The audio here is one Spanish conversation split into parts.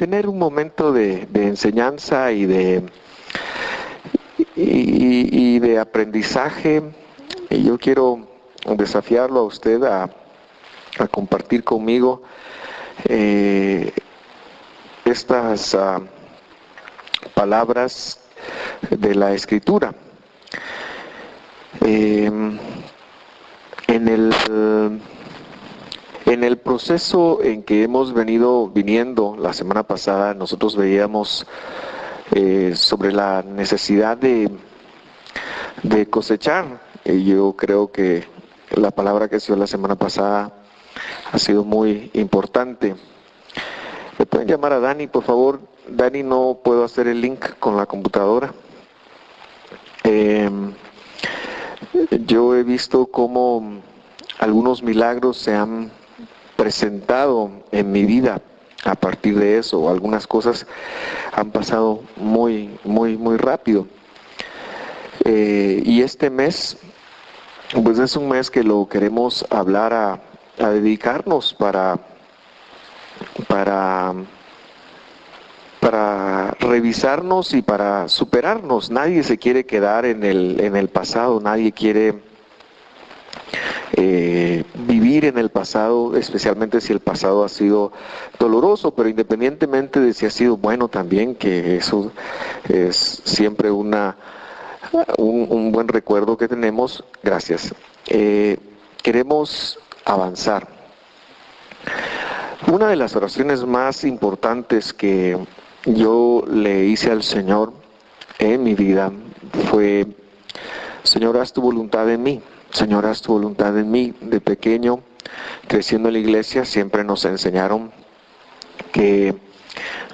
tener un momento de enseñanza y de aprendizaje. Y yo quiero desafiarlo a usted a compartir conmigo estas palabras de la Escritura. En el proceso en que hemos viniendo la semana pasada, nosotros veíamos sobre la necesidad de cosechar. Y yo creo que la palabra que se dio la semana pasada ha sido muy importante. ¿Me pueden llamar a Dani, por favor? Dani, no puedo hacer el link con la computadora. Yo he visto cómo algunos milagros se han presentado en mi vida a partir de eso. Algunas cosas han pasado muy rápido. Y este mes, pues es un mes que lo queremos hablar a dedicarnos para revisarnos y para superarnos. Nadie se quiere quedar en el pasado, nadie quiere vivir en el pasado, especialmente si el pasado ha sido doloroso, pero independientemente de si ha sido bueno también, que eso es siempre un buen recuerdo que tenemos. Gracias. Queremos avanzar. Una de las oraciones más importantes que yo le hice al Señor en mi vida fue: Señor, haz tu voluntad en mí. Señor, haz tu voluntad en mí. De pequeño, creciendo en la iglesia, siempre nos enseñaron que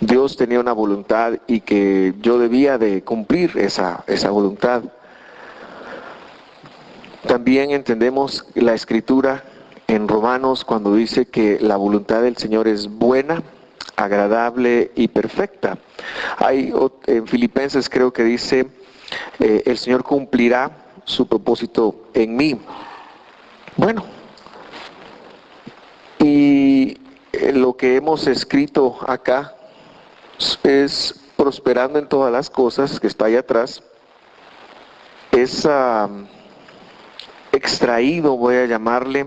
Dios tenía una voluntad y que yo debía de cumplir esa voluntad. También entendemos la Escritura en Romanos cuando dice que la voluntad del Señor es buena, agradable y perfecta. En Filipenses creo que dice, el Señor cumplirá su propósito en mí. Bueno, y lo que hemos escrito acá es prosperando en todas las cosas, que está ahí atrás. Es extraído, voy a llamarle,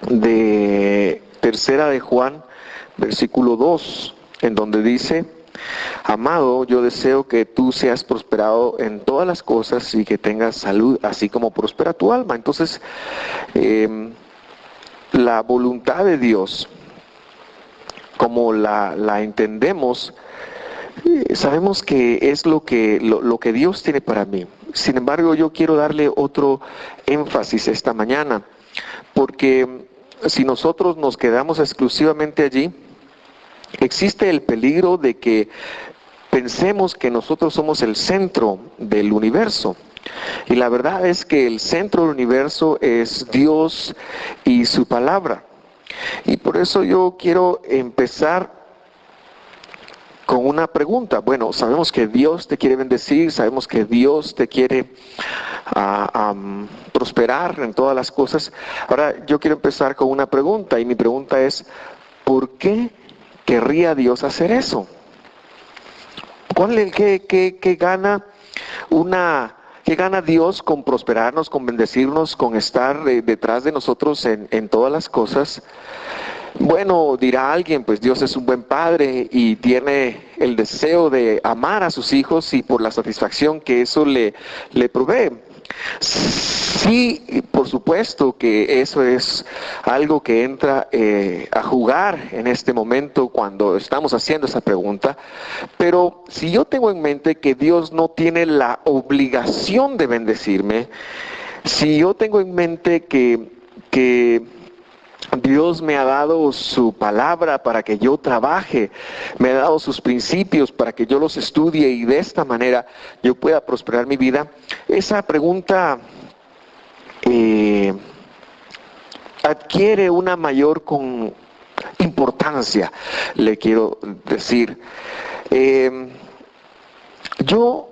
de Tercera de Juan, versículo 2, en donde dice: amado, yo deseo que tú seas prosperado en todas las cosas y que tengas salud, así como prospera tu alma. Entonces, la voluntad de Dios, como la entendemos, sabemos que es lo que Dios tiene para mí. Sin embargo, yo quiero darle otro énfasis esta mañana, porque si nosotros nos quedamos exclusivamente allí, existe el peligro de que pensemos que nosotros somos el centro del universo. Y la verdad es que el centro del universo es Dios y su palabra. Y por eso yo quiero empezar con una pregunta. Bueno, sabemos que Dios te quiere bendecir, sabemos que Dios te quiere prosperar en todas las cosas. Ahora yo quiero empezar con una pregunta, y mi pregunta es: ¿por qué querría Dios hacer eso? ¿Qué gana Dios con prosperarnos, con bendecirnos, con estar detrás de nosotros en todas las cosas? Bueno, dirá alguien, pues Dios es un buen padre y tiene el deseo de amar a sus hijos y por la satisfacción que eso le provee. Sí, por supuesto que eso es algo que entra a jugar en este momento cuando estamos haciendo esa pregunta, pero si yo tengo en mente que Dios no tiene la obligación de bendecirme, si yo tengo en mente que Dios me ha dado su palabra para que yo trabaje, me ha dado sus principios para que yo los estudie y de esta manera yo pueda prosperar mi vida, esa pregunta adquiere una mayor importancia, le quiero decir. Yo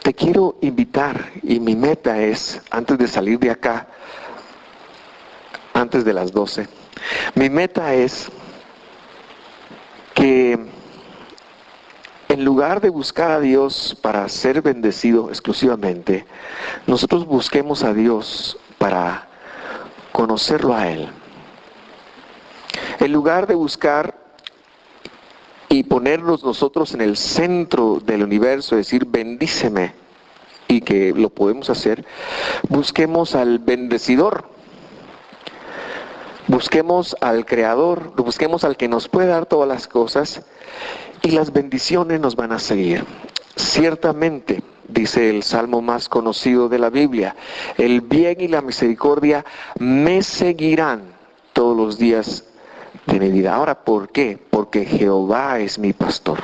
te quiero invitar, y mi meta es, antes de salir de acá, antes de las 12, mi meta es que en lugar de buscar a Dios para ser bendecido exclusivamente, nosotros busquemos a Dios para conocerlo a Él. En lugar de buscar y ponernos nosotros en el centro del universo, decir bendíceme, y que lo podemos hacer, busquemos al bendecidor, busquemos al creador, busquemos al que nos puede dar todas las cosas, y las bendiciones nos van a seguir. Ciertamente, dice el salmo más conocido de la Biblia, el bien y la misericordia me seguirán todos los días de mi vida. Ahora, ¿por qué? Porque Jehová es mi pastor.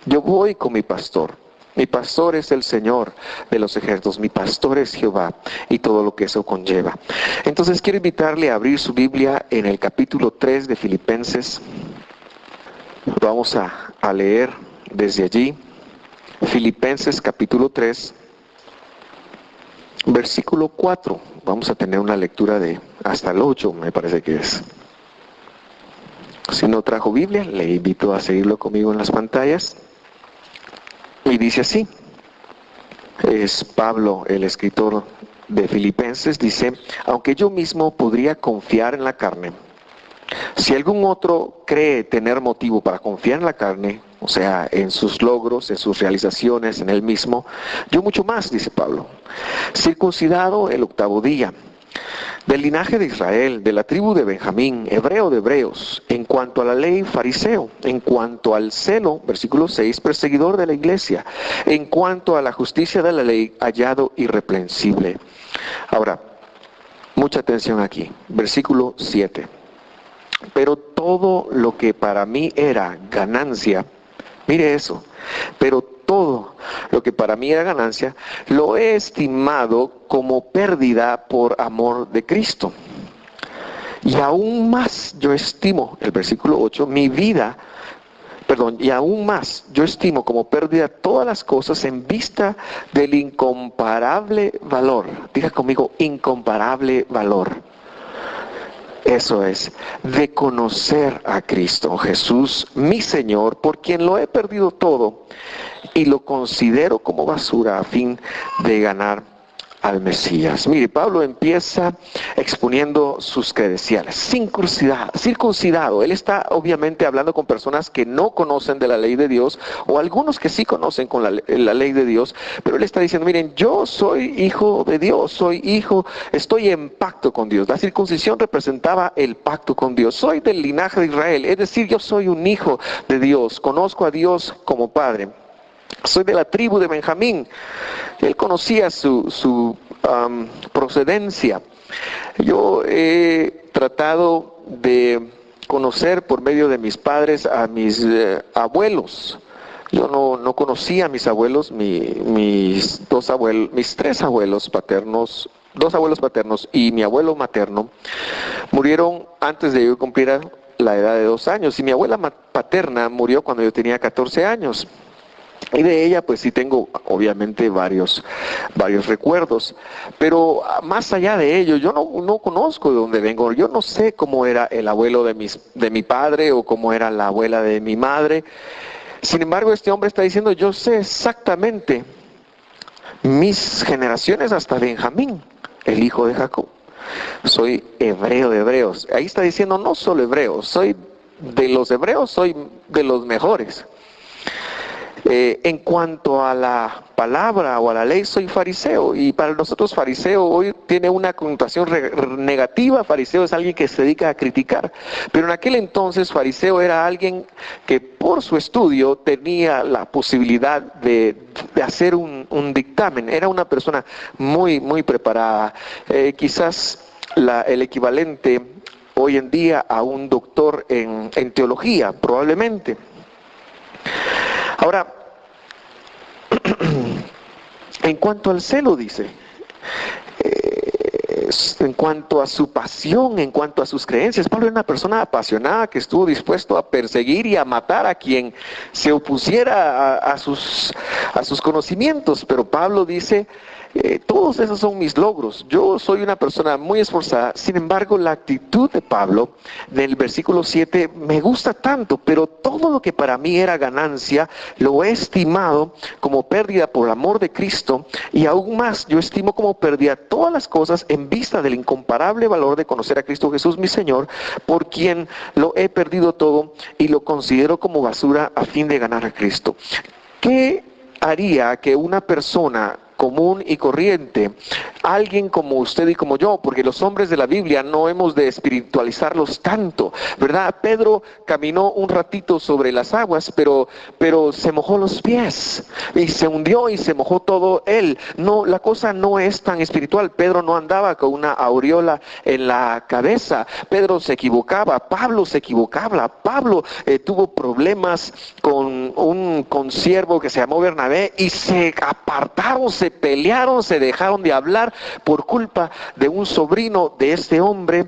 Yo voy con mi pastor. Mi pastor es el Señor de los ejércitos. Mi pastor es Jehová y todo lo que eso conlleva. Entonces quiero invitarle a abrir su Biblia en el capítulo 3 de Filipenses. Vamos a leer desde allí. Filipenses capítulo 3, versículo 4. Vamos a tener una lectura de hasta el 8, me parece que es. Si no trajo Biblia, le invito a seguirlo conmigo en las pantallas. Y dice así, es Pablo, el escritor de Filipenses, dice, aunque yo mismo podría confiar en la carne, si algún otro cree tener motivo para confiar en la carne, o sea, en sus logros, en sus realizaciones, en él mismo, yo mucho más, dice Pablo, circuncidado el 8º día, del linaje de Israel, de la tribu de Benjamín, hebreo de hebreos, en cuanto a la ley, fariseo, en cuanto al celo, versículo 6, perseguidor de la iglesia, en cuanto a la justicia de la ley, hallado irreprensible. Ahora, mucha atención aquí, versículo 7. Pero todo lo que para mí era ganancia, mire eso, pero todo lo que para mí era ganancia, lo he estimado como pérdida por amor de Cristo. Y aún más yo estimo, el versículo 8, y aún más yo estimo como pérdida todas las cosas en vista del incomparable valor. Diga conmigo, incomparable valor. Eso es, de conocer a Cristo Jesús, mi Señor, por quien lo he perdido todo y lo considero como basura a fin de ganar al Mesías. Mire, Pablo empieza exponiendo sus credenciales. Circuncidado. Él está obviamente hablando con personas que no conocen de la ley de Dios, o algunos que sí conocen con la ley de Dios, pero él está diciendo, miren, yo soy hijo de Dios, estoy en pacto con Dios. La circuncisión representaba el pacto con Dios. Soy del linaje de Israel, es decir, yo soy un hijo de Dios, conozco a Dios como Padre. Soy de la tribu de Benjamín. Él conocía su procedencia. Yo he tratado de conocer por medio de mis padres a mis abuelos. Yo no conocía a mis abuelos, mis 3 abuelos paternos, 2 abuelos paternos y mi abuelo materno murieron antes de que yo cumpliera la edad de 2 años. Y mi abuela paterna murió cuando yo tenía 14 años. Y de ella pues sí tengo obviamente varios recuerdos, pero más allá de ello, yo no conozco de dónde vengo, yo no sé cómo era el abuelo de mi padre o cómo era la abuela de mi madre. Sin embargo, este hombre está diciendo, yo sé exactamente mis generaciones hasta Benjamín, el hijo de Jacob. Soy hebreo de hebreos. Ahí está diciendo, no solo hebreo, soy de los hebreos, soy de los mejores. En cuanto a la palabra o a la ley, soy fariseo, y para nosotros fariseo hoy tiene una connotación negativa. Fariseo es alguien que se dedica a criticar, pero en aquel entonces fariseo era alguien que por su estudio tenía la posibilidad de hacer un dictamen, era una persona muy preparada, quizás el equivalente hoy en día a un doctor en teología, probablemente. Ahora, en cuanto al celo, dice, en cuanto a su pasión, en cuanto a sus creencias. Pablo era una persona apasionada que estuvo dispuesto a perseguir y a matar a quien se opusiera a sus conocimientos. Pero Pablo dice, todos esos son mis logros. Yo soy una persona muy esforzada. Sin embargo, la actitud de Pablo del versículo 7 me gusta tanto, pero todo lo que para mí era ganancia lo he estimado como pérdida por amor de Cristo, y aún más yo estimo como pérdida todas las cosas en vista del incomparable valor de conocer a Cristo Jesús mi Señor, por quien lo he perdido todo y lo considero como basura a fin de ganar a Cristo. ¿Qué haría que una persona común y corriente, alguien como usted y como yo, porque los hombres de la Biblia no hemos de espiritualizarlos tanto, ¿verdad? Pedro caminó un ratito sobre las aguas, pero se mojó los pies y se hundió y se mojó todo él. No, la cosa no es tan espiritual. Pedro no andaba con una aureola en la cabeza. Pedro se equivocaba, Pablo se equivocaba. Pablo tuvo problemas con un consiervo que se llamó Bernabé y se apartaron, se pelearon, se dejaron de hablar por culpa de un sobrino de este hombre,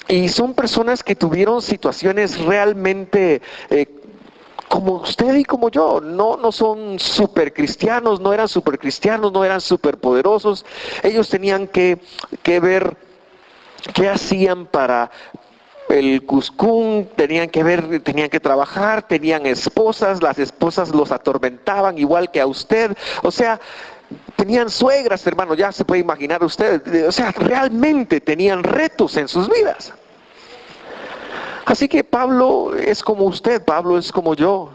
y son personas que tuvieron situaciones realmente como usted y como yo. No son super cristianos, no eran super cristianos, no eran super poderosos. Ellos tenían que ver qué hacían para el cuscún, tenían que trabajar, tenían esposas, las esposas los atormentaban igual que a usted, o sea, tenían suegras, hermano, ya se puede imaginar usted, o sea, realmente tenían retos en sus vidas. Así que Pablo es como usted, Pablo es como yo.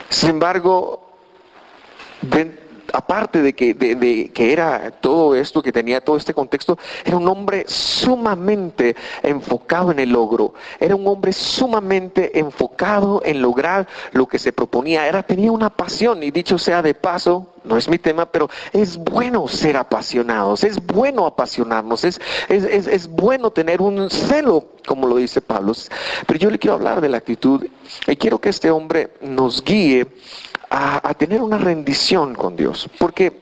Sin embargo, aparte de que era todo esto, que tenía todo este contexto, era un hombre sumamente enfocado en el logro, era un hombre sumamente enfocado en lograr lo que se proponía, tenía una pasión, y dicho sea de paso, no es mi tema, pero es bueno ser apasionados, es bueno apasionarnos, es bueno tener un celo, como lo dice Pablo. Pero yo le quiero hablar de la actitud, y quiero que este hombre nos guíe a tener una rendición con Dios, porque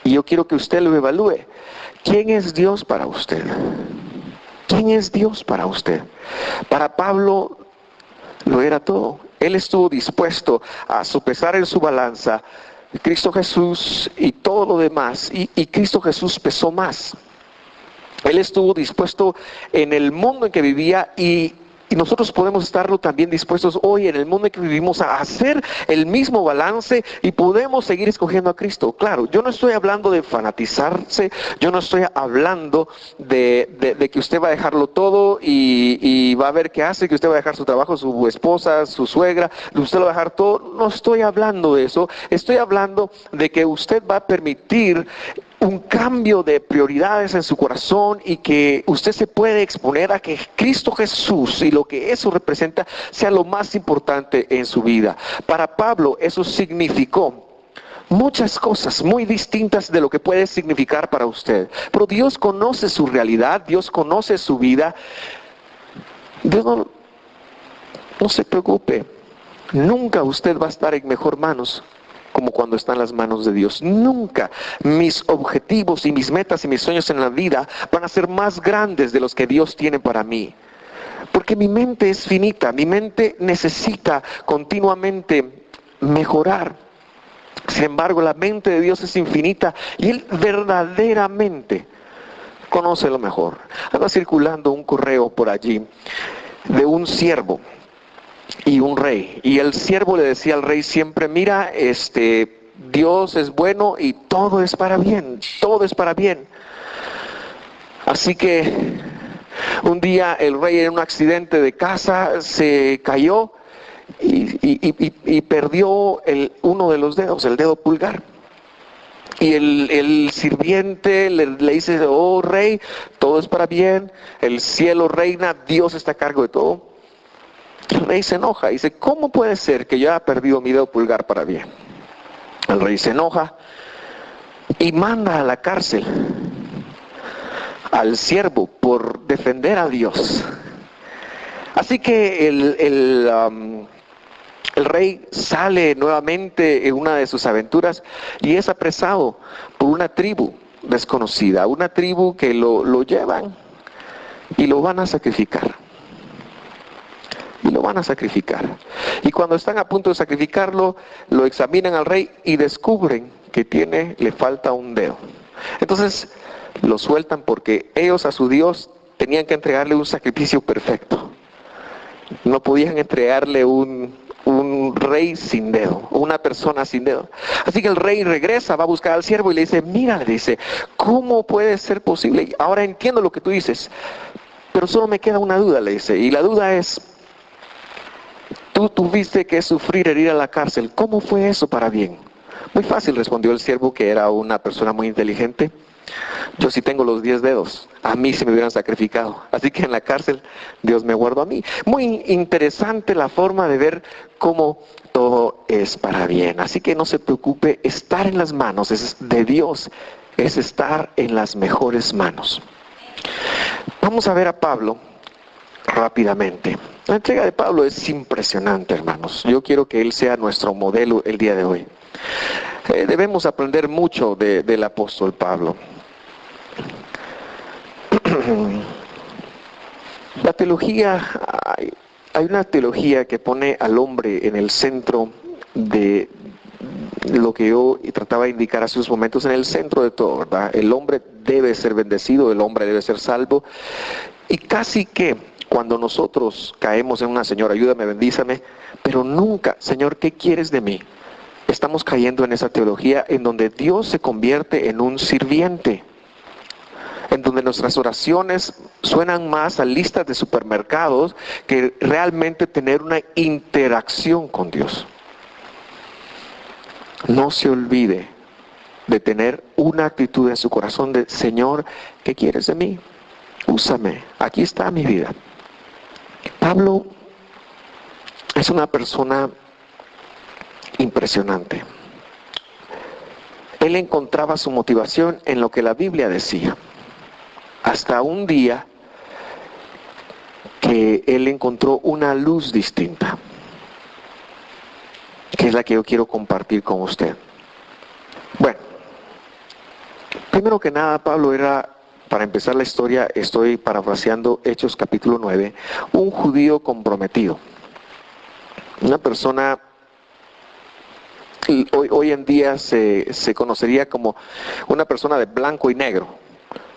yo quiero que usted lo evalúe. ¿Quién es Dios para usted? ¿Quién es Dios para usted? Para Pablo lo era todo. Él estuvo dispuesto a sopesar en su balanza Cristo Jesús y todo lo demás, y Cristo Jesús pesó más. Él estuvo dispuesto en el mundo en que vivía, y nosotros podemos estarlo también dispuestos hoy en el mundo en que vivimos a hacer el mismo balance, y podemos seguir escogiendo a Cristo. Claro, yo no estoy hablando de fanatizarse, yo no estoy hablando de que usted va a dejarlo todo y va a ver qué hace, que usted va a dejar su trabajo, su esposa, su suegra, usted lo va a dejar todo. No estoy hablando de eso, estoy hablando de que usted va a permitir un cambio de prioridades en su corazón, y que usted se puede exponer a que Cristo Jesús y lo que eso representa sea lo más importante en su vida. Para Pablo eso significó muchas cosas muy distintas de lo que puede significar para usted. Pero Dios conoce su realidad, Dios conoce su vida. Dios no se preocupe, nunca usted va a estar en mejor manos como cuando está en las manos de Dios. Nunca mis objetivos y mis metas y mis sueños en la vida van a ser más grandes de los que Dios tiene para mí. Porque mi mente es finita, mi mente necesita continuamente mejorar. Sin embargo, la mente de Dios es infinita, y Él verdaderamente conoce lo mejor. Anda circulando un correo por allí de un siervo y un rey, y el siervo le decía al rey siempre: mira, Dios es bueno y todo es para bien, todo es para bien. Así que un día el rey, en un accidente de casa, se cayó y perdió uno de los dedos, el dedo pulgar. Y el sirviente le dice: oh rey, todo es para bien, el cielo reina, Dios está a cargo de todo. El rey se enoja y dice: ¿cómo puede ser que yo haya perdido mi dedo pulgar para bien? El rey se enoja y manda a la cárcel al siervo por defender a Dios. Así que el rey sale nuevamente en una de sus aventuras y es apresado por una tribu desconocida, una tribu que lo llevan y lo van a sacrificar. Y lo van a sacrificar. Y cuando están a punto de sacrificarlo, lo examinan al rey y descubren que le falta un dedo. Entonces lo sueltan porque ellos a su Dios tenían que entregarle un sacrificio perfecto. No podían entregarle un rey sin dedo, una persona sin dedo. Así que el rey regresa, va a buscar al siervo y le dice, mira, le dice, ¿cómo puede ser posible? Ahora entiendo lo que tú dices, pero solo me queda una duda, le dice, y la duda es, tú tuviste que sufrir el ir a la cárcel, ¿cómo fue eso para bien? Muy fácil, respondió el siervo, que era una persona muy inteligente. Yo sí tengo los 10 dedos, a mí se me hubieran sacrificado, así que en la cárcel Dios me guardó a mí. Muy interesante la forma de ver cómo todo es para bien, así que no se preocupe, estar en las manos de Dios es estar en las mejores manos. Vamos a ver a Pablo rápidamente. La entrega de Pablo es impresionante, hermanos. Yo quiero que él sea nuestro modelo el día de hoy. Debemos aprender mucho del apóstol Pablo. La teología, hay una teología que pone al hombre en el centro de lo que yo trataba de indicar hace unos momentos, en el centro de todo, ¿verdad? El hombre debe ser bendecido, el hombre debe ser salvo, y casi que cuando nosotros caemos en una, Señor, ayúdame, bendízame, pero nunca, Señor, ¿qué quieres de mí? Estamos cayendo en esa teología en donde Dios se convierte en un sirviente, en donde nuestras oraciones suenan más a listas de supermercados que realmente tener una interacción con Dios. No se olvide de tener una actitud en su corazón de, Señor, ¿qué quieres de mí? Úsame, aquí está mi vida. Pablo es una persona impresionante. Él encontraba su motivación en lo que la Biblia decía. Hasta un día que él encontró una luz distinta, que es la que yo quiero compartir con usted. Bueno, primero que nada, Pablo era, para empezar la historia, estoy parafraseando Hechos capítulo 9, un judío comprometido. Una persona, hoy en día se conocería como una persona de blanco y negro,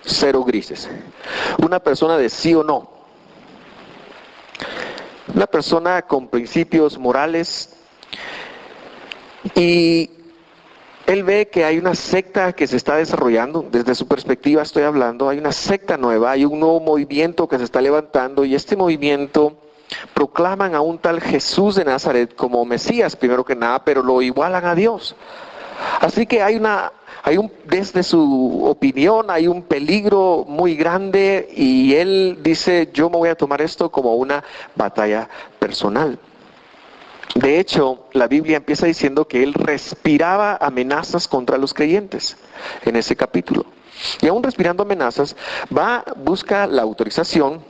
cero grises. Una persona de sí o no. Una persona con principios morales. Y él ve que hay una secta que se está desarrollando, desde su perspectiva estoy hablando, hay una secta nueva, hay un nuevo movimiento que se está levantando y este movimiento proclaman a un tal Jesús de Nazaret como Mesías, primero que nada, pero lo igualan a Dios. Así que desde su opinión, hay un peligro muy grande y él dice, yo me voy a tomar esto como una batalla personal. De hecho, la Biblia empieza diciendo que él respiraba amenazas contra los creyentes en ese capítulo. Y aún respirando amenazas, busca la autorización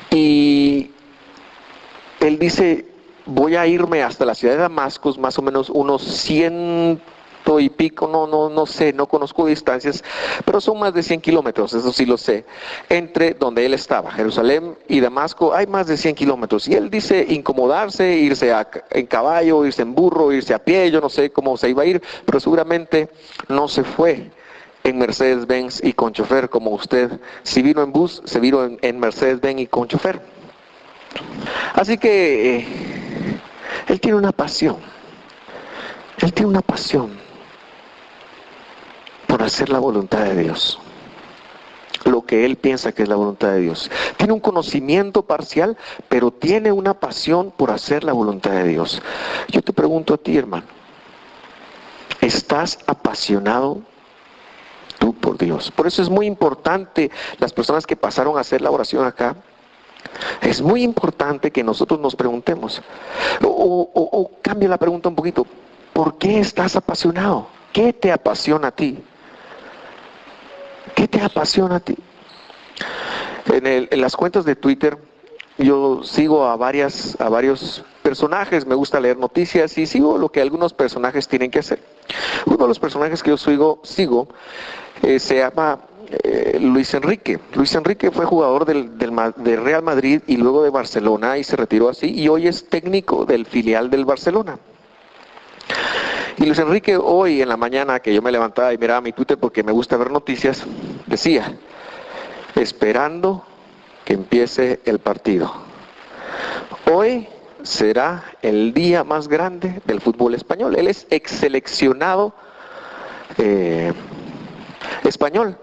y él dice, voy a irme hasta la ciudad de Damasco, más o menos unos 100 y pico, no sé, no conozco distancias, pero son más de 100 kilómetros, eso sí lo sé, entre donde él estaba, Jerusalén y Damasco, hay más de 100 kilómetros, y él dice incomodarse, irse en caballo, irse en burro, irse a pie, yo no sé cómo se iba a ir, pero seguramente no se fue en Mercedes-Benz y con chofer como usted, si vino en bus, se vino en Mercedes-Benz y con chofer. Así que él tiene una pasión, por hacer la voluntad de Dios, lo que él piensa que es la voluntad de Dios. Tiene un conocimiento parcial, pero tiene una pasión por hacer la voluntad de Dios. Yo te pregunto a ti, hermano, ¿estás apasionado tú por Dios? Por eso es muy importante, las personas que pasaron a hacer la oración acá, es muy importante que nosotros nos preguntemos, o cambia la pregunta un poquito, ¿por qué estás apasionado? ¿Qué te apasiona a ti? ¿Qué te apasiona a ti? En las cuentas de Twitter, yo sigo a varios personajes, me gusta leer noticias y sigo lo que algunos personajes tienen que hacer. Uno de los personajes que yo sigo se llama Luis Enrique. Luis Enrique fue jugador de Real Madrid y luego de Barcelona y se retiró así y hoy es técnico del filial del Barcelona. Y Luis Enrique hoy en la mañana que yo me levantaba y miraba mi Twitter porque me gusta ver noticias, decía, esperando que empiece el partido. Hoy será el día más grande del fútbol español. Él es ex seleccionado español.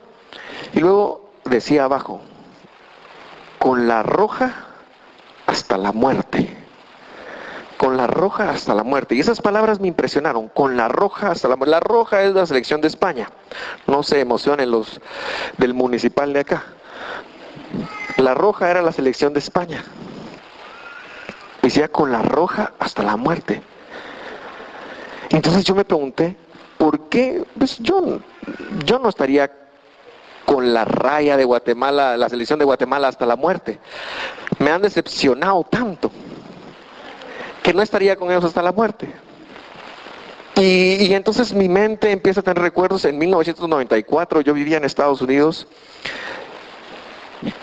Y luego decía abajo, con la roja hasta la muerte. Con la roja hasta la muerte. Y esas palabras me impresionaron. Con la roja hasta la muerte. La roja es la selección de España. No se emocionen los del municipal de acá. La roja era la selección de España. Decía con la roja hasta la muerte. Entonces yo me pregunté, ¿por qué? Pues yo no estaría con la raya de Guatemala, la selección de Guatemala hasta la muerte. Me han decepcionado tanto que no estaría con ellos hasta la muerte. Y entonces mi mente empieza a tener recuerdos. En 1994 yo vivía en Estados Unidos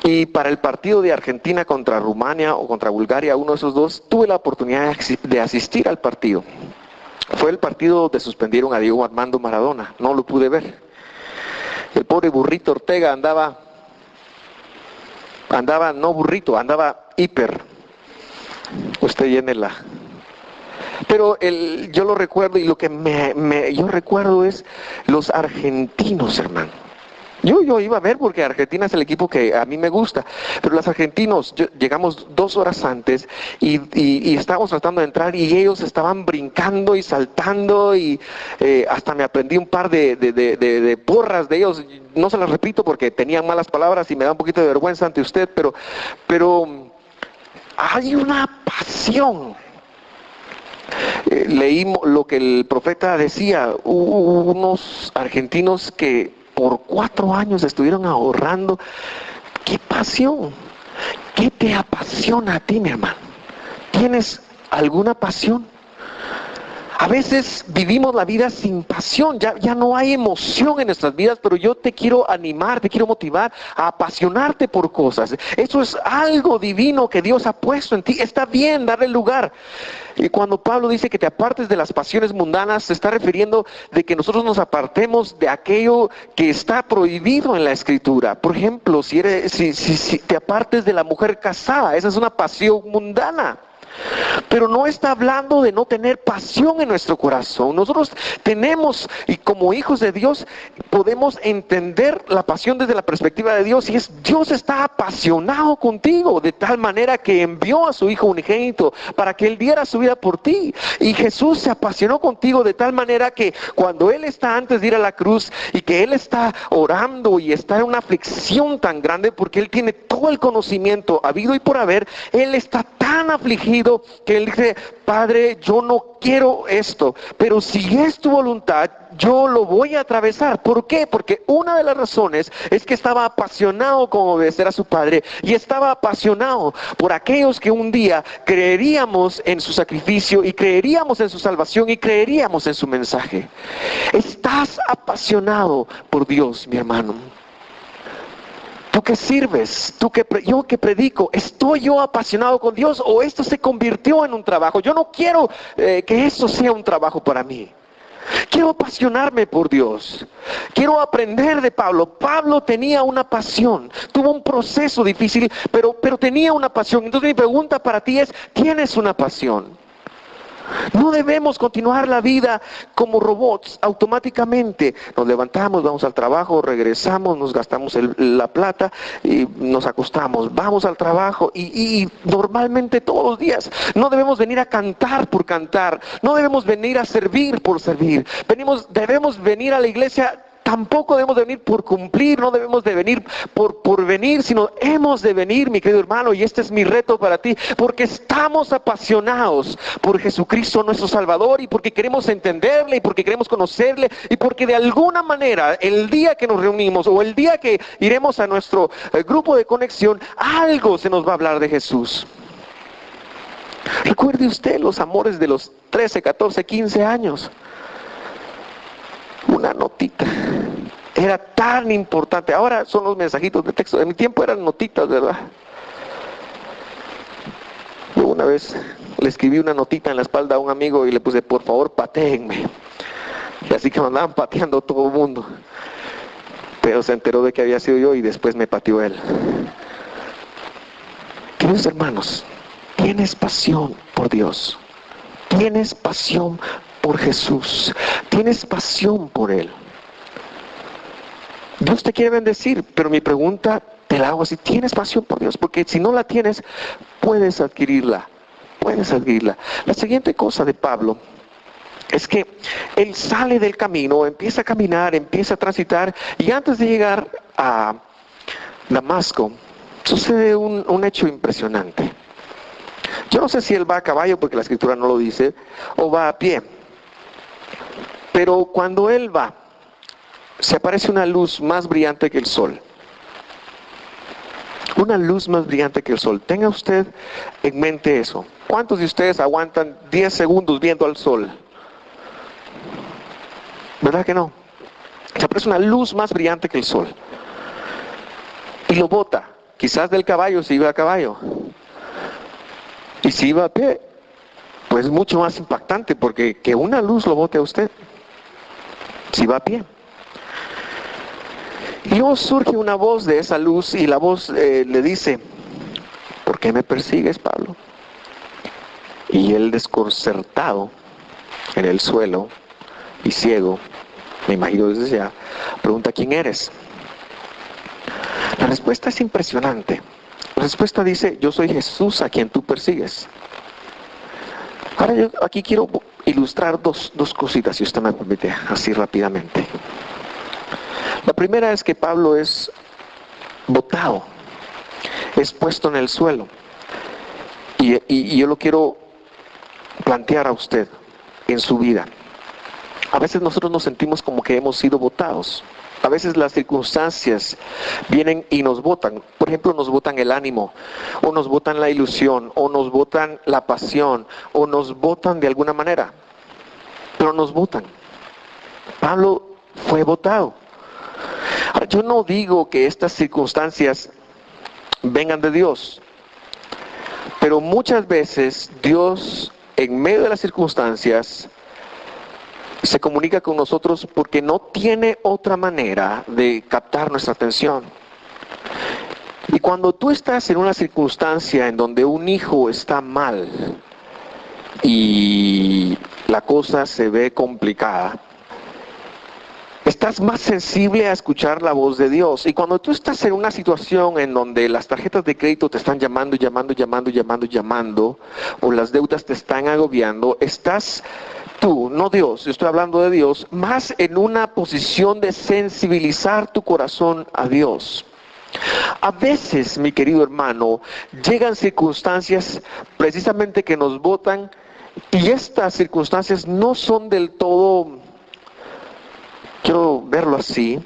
y para el partido de Argentina contra Rumania o contra Bulgaria, uno de esos dos, tuve la oportunidad de asistir al partido. Fue el partido donde suspendieron a Diego Armando Maradona, no lo pude ver. El pobre Burrito Ortega andaba hiper. Usted llénela. Pero yo lo recuerdo y lo que yo recuerdo es los argentinos, hermano. Yo iba a ver porque Argentina es el equipo que a mí me gusta, pero los argentinos, llegamos 2 horas antes y estábamos tratando de entrar y ellos estaban brincando y saltando y hasta me aprendí un par de porras de ellos. No se las repito porque tenían malas palabras y me da un poquito de vergüenza ante usted, pero hay una pasión. Leímos lo que el profeta decía, hubo unos argentinos que por 4 años estuvieron ahorrando. ¡Qué pasión! ¿Qué te apasiona a ti, mi hermano? ¿Tienes alguna pasión? A veces vivimos la vida sin pasión, ya no hay emoción en nuestras vidas, pero yo te quiero animar, te quiero motivar a apasionarte por cosas. Eso es algo divino que Dios ha puesto en ti. Está bien darle lugar. Y cuando Pablo dice que te apartes de las pasiones mundanas, se está refiriendo de que nosotros nos apartemos de aquello que está prohibido en la Escritura. Por ejemplo, si te apartes de la mujer casada, esa es una pasión mundana. Pero no está hablando de no tener pasión en nuestro corazón. Nosotros tenemos, y como hijos de Dios, podemos entender la pasión desde la perspectiva de Dios. Y Dios está apasionado contigo, de tal manera que envió a su Hijo unigénito para que Él diera su vida por ti. Y Jesús se apasionó contigo de tal manera que cuando Él está antes de ir a la cruz y que Él está orando y está en una aflicción tan grande, porque Él tiene todo el conocimiento habido y por haber, Él está tan afligido que Él dice, Padre, yo no quiero esto, pero si es tu voluntad, yo lo voy a atravesar. ¿Por qué? Porque una de las razones es que estaba apasionado con obedecer a su Padre y estaba apasionado por aquellos que un día creeríamos en su sacrificio y creeríamos en su salvación y creeríamos en su mensaje. ¿Estás apasionado por Dios, mi hermano? ¿Tú que sirves? Yo que predico, ¿estoy yo apasionado con Dios o esto se convirtió en un trabajo? Yo no quiero que esto sea un trabajo para mí. Quiero apasionarme por Dios. Quiero aprender de Pablo. Pablo tenía una pasión. Tuvo un proceso difícil, pero tenía una pasión. Entonces mi pregunta para ti es, ¿tienes una pasión? No debemos continuar la vida como robots, automáticamente. Nos levantamos, vamos al trabajo, regresamos, nos gastamos la plata y nos acostamos. Vamos al trabajo y normalmente todos los días. No debemos venir a cantar por cantar. No debemos venir a servir por servir. Debemos venir a la iglesia tampoco debemos de venir por cumplir, no debemos de venir por venir, sino hemos de venir, mi querido hermano, y este es mi reto para ti, porque estamos apasionados por Jesucristo nuestro Salvador, y porque queremos entenderle, y porque queremos conocerle, y porque de alguna manera el día que nos reunimos o el día que iremos a nuestro grupo de conexión, algo se nos va a hablar de Jesús. Recuerde usted los amores de los 13, 14, 15 años. Una notita era tan importante. Ahora son los mensajitos de texto. En mi tiempo eran notitas, ¿verdad? Yo una vez le escribí una notita en la espalda a un amigo y le puse, por favor, patéenme. Y así que me andaban pateando todo el mundo. Pero se enteró de que había sido yo y después me pateó él. Queridos hermanos, tienes pasión por Dios. Tienes pasión por Jesús. Tienes pasión por Él. Dios te quiere bendecir, pero mi pregunta te la hago así: ¿tienes pasión por Dios? Porque si no la tienes, puedes adquirirla. Puedes adquirirla. La siguiente cosa de Pablo es que él sale del camino, empieza a caminar, empieza a transitar, y antes de llegar a Damasco, sucede un hecho impresionante. Yo no sé si él va a caballo, porque la escritura no lo dice, o va a pie. Pero cuando él va, se aparece una luz más brillante que el sol. Una luz más brillante que el sol. Tenga usted en mente eso. ¿Cuántos de ustedes aguantan 10 segundos viendo al sol? ¿Verdad que no? Se aparece una luz más brillante que el sol. Y lo bota. Quizás del caballo, si iba a caballo. Y si iba a pie, pues mucho más impactante, porque que una luz lo bote a usted. Si va a pie. Y luego surge una voz de esa luz, y la voz le dice: ¿por qué me persigues, Pablo? Y él, desconcertado en el suelo y ciego, me imagino desde ya, pregunta: ¿quién eres? La respuesta es impresionante. La respuesta dice: yo soy Jesús a quien tú persigues. Ahora yo aquí quiero ilustrar dos cositas, si usted me permite, así rápidamente. La primera es que Pablo es botado, es puesto en el suelo. Y yo lo quiero plantear a usted en su vida. A veces nosotros nos sentimos como que hemos sido botados. A veces las circunstancias vienen y nos botan. Por ejemplo, nos botan el ánimo, o nos botan la ilusión, o nos botan la pasión, o nos botan de alguna manera. Pero nos botan. Pablo fue botado. Ahora, yo no digo que estas circunstancias vengan de Dios, pero muchas veces Dios, en medio de las circunstancias, se comunica con nosotros porque no tiene otra manera de captar nuestra atención. Y cuando tú estás en una circunstancia en donde un hijo está mal y la cosa se ve complicada, estás más sensible a escuchar la voz de Dios. Y cuando tú estás en una situación en donde las tarjetas de crédito te están llamando, o las deudas te están agobiando, estás tú, no Dios, yo estoy hablando de Dios, más en una posición de sensibilizar tu corazón a Dios. A veces, mi querido hermano, llegan circunstancias precisamente que nos botan, y estas circunstancias no son del todo, quiero verlo así,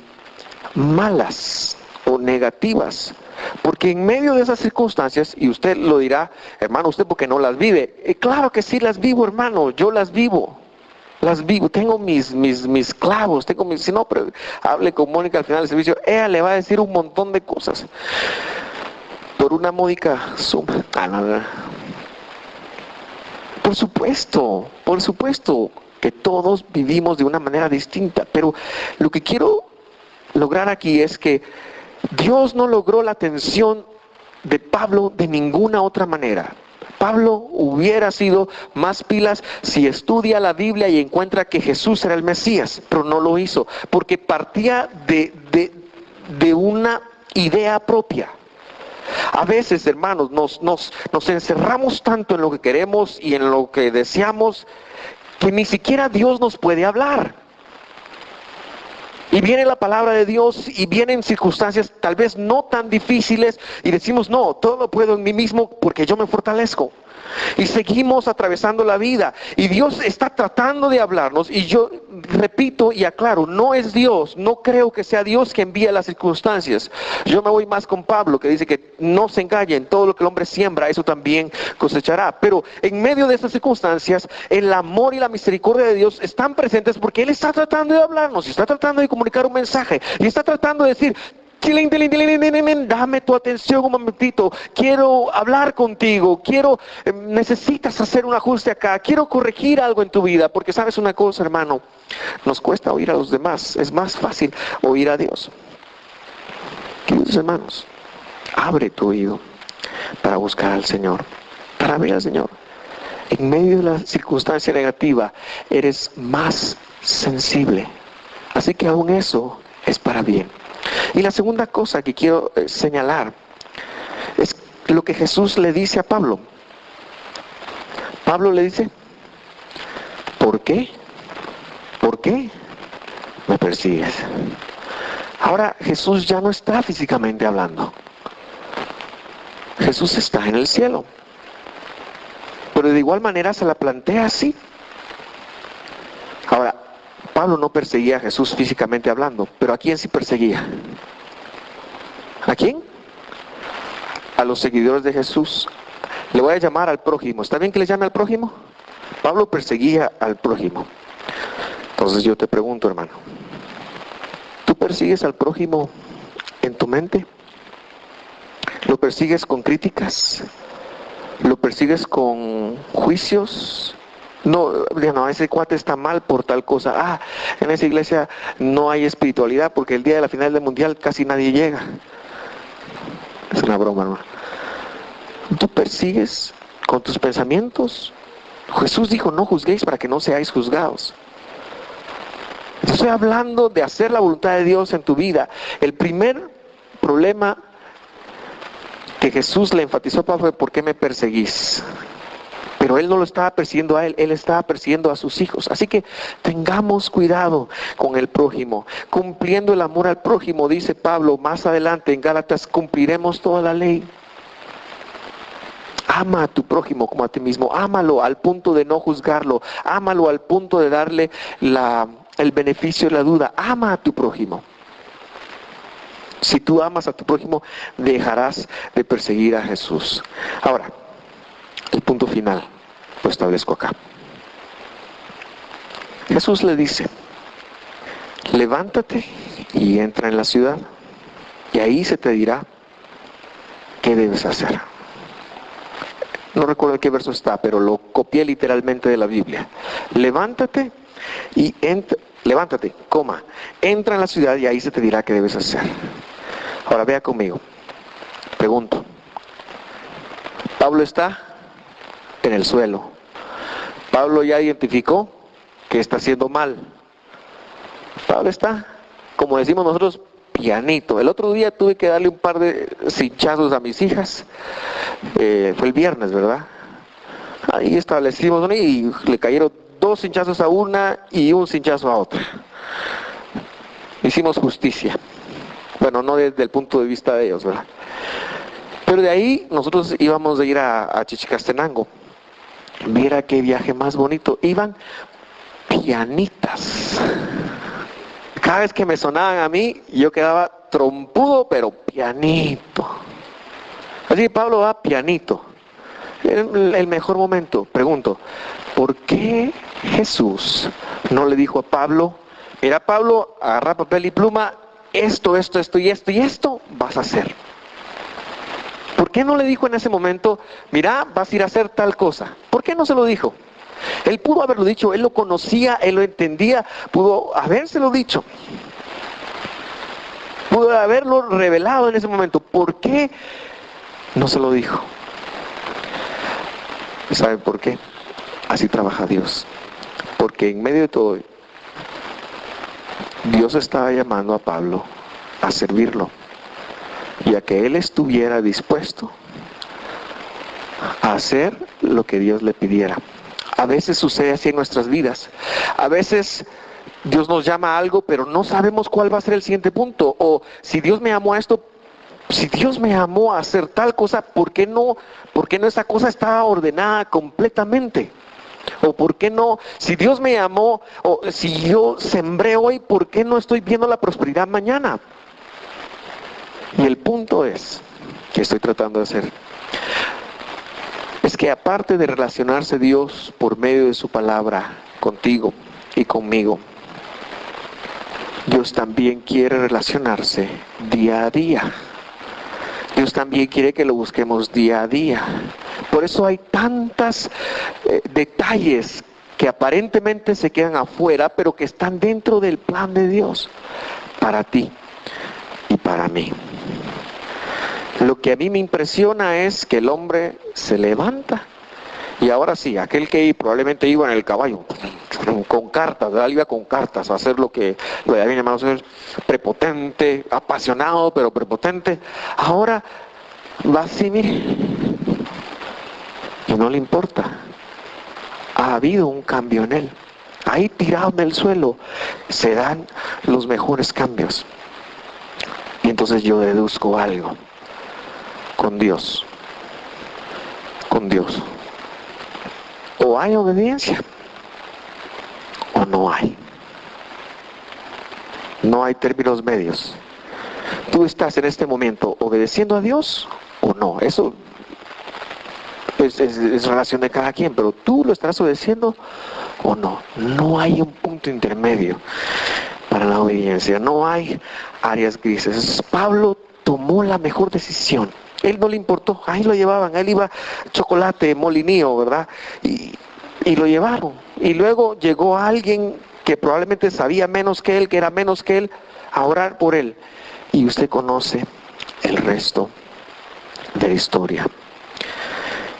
malas o negativas. Porque en medio de esas circunstancias, y usted lo dirá: hermano, ¿usted por qué no las vive? Claro que sí las vivo, hermano, yo las vivo, tengo mis clavos, si no, pero hable con Mónica al final del servicio, ella le va a decir un montón de cosas, por una módica suma. No. Por supuesto que todos vivimos de una manera distinta, pero lo que quiero lograr aquí es que Dios no logró la atención de Pablo de ninguna otra manera. Pablo hubiera sido más pilas si estudia la Biblia y encuentra que Jesús era el Mesías, pero no lo hizo, porque partía de una idea propia. A veces, hermanos, nos encerramos tanto en lo que queremos y en lo que deseamos, que ni siquiera Dios nos puede hablar. Y viene la palabra de Dios y vienen circunstancias tal vez no tan difíciles y decimos, no, todo lo puedo en mí mismo porque yo me fortalezco. Y seguimos atravesando la vida y Dios está tratando de hablarnos, y yo repito y aclaro, no es Dios, no creo que sea Dios que envía las circunstancias. Yo me voy más con Pablo, que dice que no se engañen, todo lo que el hombre siembra, eso también cosechará. Pero en medio de estas circunstancias, el amor y la misericordia de Dios están presentes porque Él está tratando de hablarnos, y está tratando de comunicar un mensaje, y está tratando de decir, dame tu atención un momentito, quiero hablar contigo, necesitas hacer un ajuste acá, quiero corregir algo en tu vida, porque sabes una cosa, hermano, nos cuesta oír a los demás, es más fácil oír a Dios. Queridos hermanos, abre tu oído para buscar al Señor, para ver al Señor. En medio de la circunstancia negativa, eres más sensible, así que aún eso es para bien. Y la segunda cosa que quiero señalar es lo que Jesús le dice a Pablo. Pablo le dice, ¿por qué? ¿Por qué me persigues? Ahora Jesús ya no está físicamente hablando. Jesús está en el cielo. Pero de igual manera se la plantea así. Ahora, Pablo no perseguía a Jesús físicamente hablando, pero ¿a quién sí perseguía? ¿A quién? A los seguidores de Jesús. Le voy a llamar al prójimo. ¿Está bien que le llame al prójimo? Pablo perseguía al prójimo. Entonces yo te pregunto, hermano, ¿tú persigues al prójimo en tu mente? ¿Lo persigues con críticas? ¿Lo persigues con juicios? No, ese cuate está mal por tal cosa. En esa iglesia no hay espiritualidad porque el día de la final del mundial casi nadie llega. Es una broma, hermano. ¿Tú persigues con tus pensamientos? Jesús dijo, no juzguéis para que no seáis juzgados. Estoy hablando de hacer la voluntad de Dios en tu vida. El primer problema que Jesús le enfatizó a Pablo fue, ¿por qué me perseguís? Pero él no lo estaba persiguiendo a él estaba persiguiendo a sus hijos. Así que tengamos cuidado con el prójimo. Cumpliendo el amor al prójimo, dice Pablo más adelante en Gálatas, cumpliremos toda la ley. Ama a tu prójimo como a ti mismo. Ámalo al punto de no juzgarlo. Ámalo al punto de darle el beneficio de la duda. Ama a tu prójimo. Si tú amas a tu prójimo, dejarás de perseguir a Jesús. Ahora, el punto final lo establezco acá. Jesús le dice, levántate y entra en la ciudad, y ahí se te dirá qué debes hacer. No recuerdo en qué verso está, pero lo copié literalmente de la Biblia. Levántate y entra en la ciudad y ahí se te dirá qué debes hacer. Ahora vea conmigo. Pregunto. Pablo está en el suelo. Pablo ya identificó que está haciendo mal. Pablo está, como decimos nosotros, pianito. El otro día tuve que darle un par de cinchazos a mis hijas. Fue el viernes, ¿verdad? Ahí establecimos y le cayeron 2 cinchazos a una y un cinchazo a otra. Hicimos justicia. Bueno, no desde el punto de vista de ellos, ¿verdad? Pero de ahí nosotros íbamos a ir a Chichicastenango. Mira qué viaje más bonito. Iban pianitas. Cada vez que me sonaban a mí, yo quedaba trompudo, pero pianito. Así que Pablo va pianito. El mejor momento. Pregunto, ¿por qué Jesús no le dijo a Pablo, mira Pablo, agarra papel y pluma, esto y esto vas a hacer? ¿Por qué no le dijo en ese momento, mira, vas a ir a hacer tal cosa? ¿Por qué no se lo dijo? Él pudo haberlo dicho, él lo conocía, él lo entendía, pudo habérselo dicho. Pudo haberlo revelado en ese momento. ¿Por qué no se lo dijo? ¿Saben por qué? Así trabaja Dios. Porque en medio de todo, Dios estaba llamando a Pablo a servirlo. Y a que él estuviera dispuesto a hacer lo que Dios le pidiera. A veces sucede así en nuestras vidas. A veces Dios nos llama a algo, pero no sabemos cuál va a ser el siguiente punto. O si Dios me llamó a esto, si Dios me llamó a hacer tal cosa, ¿por qué no esa cosa está ordenada completamente? O ¿por qué no? Si Dios me llamó, o si yo sembré hoy, ¿por qué no estoy viendo la prosperidad mañana? Y el punto es, que estoy tratando de hacer, es que aparte de relacionarse Dios por medio de su palabra contigo y conmigo, Dios también quiere relacionarse día a día. Dios también quiere que lo busquemos día a día. Por eso hay tantos detalles que aparentemente se quedan afuera, pero que están dentro del plan de Dios para ti y para mí. Lo que a mí me impresiona es que el hombre se levanta. Y ahora sí, aquel que probablemente iba en el caballo, con cartas, ¿verdad? Iba con cartas a hacer lo que habían llamado a ser prepotente, apasionado, pero prepotente. Ahora va así, mire, y no le importa. Ha habido un cambio en él. Ahí tirado en el suelo se dan los mejores cambios. Y entonces yo deduzco algo. Con Dios. O hay obediencia o no hay. No hay términos medios. Tú estás en este momento obedeciendo a Dios o no. Eso es relación de cada quien, pero tú lo estás obedeciendo o no. No hay un punto intermedio para la obediencia. No hay áreas grises. Pablo tomó la mejor decisión. Él no le importó, ahí lo llevaban, él iba chocolate, molinillo, ¿verdad? Y lo llevaron. Y luego llegó alguien que probablemente sabía menos que él, que era menos que él, a orar por él. Y usted conoce el resto de la historia.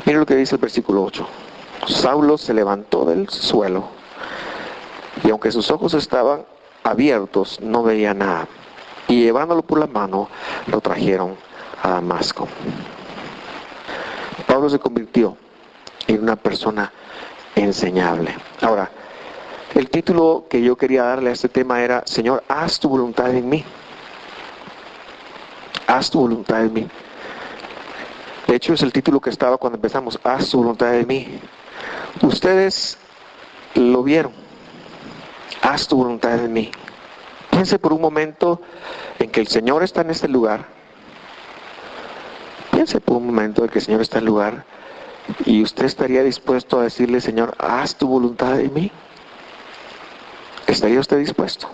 Mire lo que dice el versículo 8. Saulo se levantó del suelo y aunque sus ojos estaban abiertos, no veía nada. Y llevándolo por la mano, lo trajeron a Damasco. Pablo se convirtió en una persona enseñable. Ahora, el título que yo quería darle a este tema era: Señor, haz tu voluntad en mí. Haz tu voluntad en mí. De hecho, es el título que estaba cuando empezamos: haz tu voluntad en mí. Ustedes lo vieron. Haz tu voluntad en mí. Piense por un momento en que el Señor está en este lugar. Piense por un momento en que el Señor está en el lugar y usted estaría dispuesto a decirle: Señor, haz tu voluntad en mí. ¿Estaría usted dispuesto?